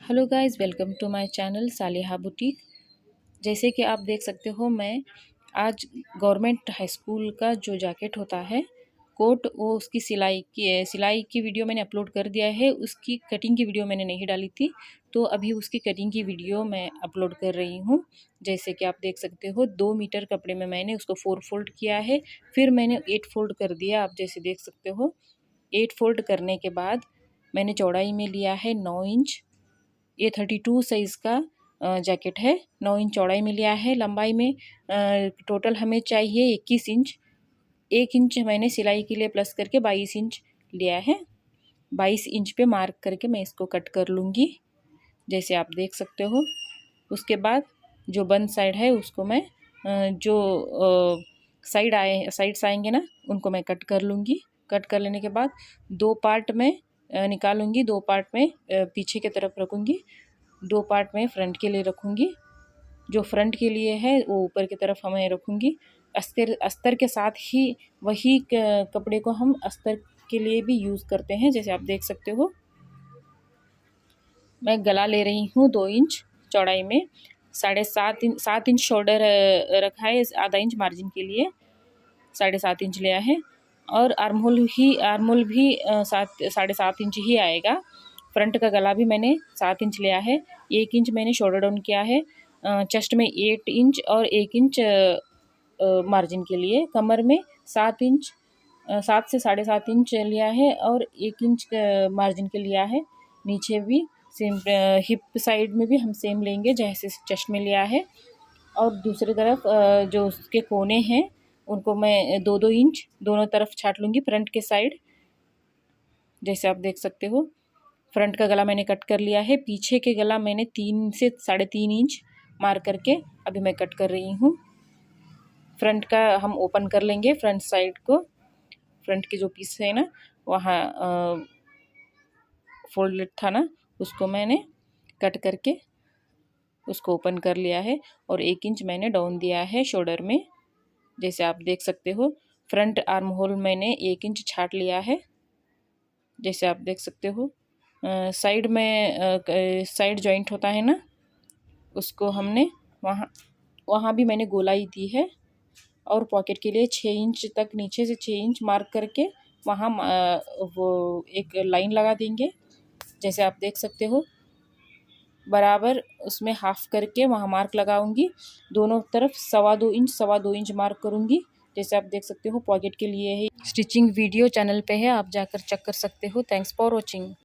Hello guys, welcome to my channel Saliha boutique. जैसे कि आप देख सकते हो, मैं आज गवर्नमेंट हाई स्कूल का जो जैकेट होता है कोट, वो उसकी सिलाई की वीडियो मैंने अपलोड कर दिया है। उसकी कटिंग की वीडियो मैंने नहीं डाली थी, तो अभी उसकी कटिंग की वीडियो मैं अपलोड कर रही हूँ। जैसे कि आप देख सकते हो, 2 मीटर कपड़े में मैंने उसको 4 फोल्ड किया है, फिर मैंने 8 फोल्ड कर दिया। आप जैसे देख सकते हो, 8 फोल्ड करने के बाद मैंने चौड़ाई में लिया है 9 इंच। ये 32 साइज़ का जैकेट है। 9 इंच चौड़ाई में लिया है। लंबाई में टोटल हमें चाहिए 21 इंच। 1 इंच मैंने सिलाई के लिए प्लस करके 22 इंच लिया है। 22 इंच पे मार्क करके मैं इसको कट कर लूँगी, जैसे आप देख सकते हो। उसके बाद जो बंद साइड है उसको मैं जो साइड्स आएंगे ना, उनको मैं कट कर लूँगी। कट कर लेने के बाद 2 पार्ट में निकालूंगी। 2 पार्ट में पीछे की तरफ रखूँगी, 2 पार्ट में फ्रंट के लिए रखूँगी। जो फ्रंट के लिए है वो ऊपर की तरफ हमें रखूँगी। अस्तर के साथ ही वही कपड़े को हम अस्तर के लिए भी यूज़ करते हैं। जैसे आप देख सकते हो, मैं गला ले रही हूँ 2 इंच चौड़ाई में। 7.5 इंच शोल्डर रखा है, आधा इंच मार्जिन के लिए 7.5 इंच लिया है। और आर्महोल भी 7.5 इंच ही आएगा। फ्रंट का गला भी मैंने 7 इंच लिया है। 1 इंच मैंने शोल्डर डाउन किया है। चेस्ट में 8 इंच और 1 इंच मार्जिन के लिए। कमर में 7 इंच 7 से 7.5 इंच लिया है और 1 इंच मार्जिन के लिया है। नीचे भी सेम, हिप साइड में भी हम सेम लेंगे जैसे चेस्ट में लिया है। और दूसरी तरफ जो उसके कोने हैं उनको मैं 2-2 इंच दोनों तरफ छाट लूँगी फ्रंट के साइड। जैसे आप देख सकते हो, फ्रंट का गला मैंने कट कर लिया है। पीछे के गला मैंने 3 से 3.5 इंच मार करके अभी मैं कट कर रही हूँ। फ्रंट का हम ओपन कर लेंगे। फ्रंट साइड को, फ्रंट के जो पीस है ना, वहाँ फोल्डेड था ना, उसको मैंने कट करके उसको ओपन कर लिया है। और 1 इंच मैंने डाउन दिया है शोल्डर में। जैसे आप देख सकते हो, फ्रंट आर्म होल मैंने 1 इंच छाट लिया है। जैसे आप देख सकते हो, साइड में साइड जॉइंट होता है ना, उसको हमने वहाँ भी मैंने गोलाई दी है। और पॉकेट के लिए 6 इंच तक, नीचे से 6 इंच मार्क करके वहाँ वो एक लाइन लगा देंगे। जैसे आप देख सकते हो, बराबर उसमें हाफ करके वहाँ मार्क लगाऊंगी। दोनों तरफ 2.25 इंच मार्क करूंगी। जैसे आप देख सकते हो, पॉकेट के लिए है। स्टिचिंग वीडियो चैनल पे है, आप जाकर चेक कर सकते हो। Thanks for watching.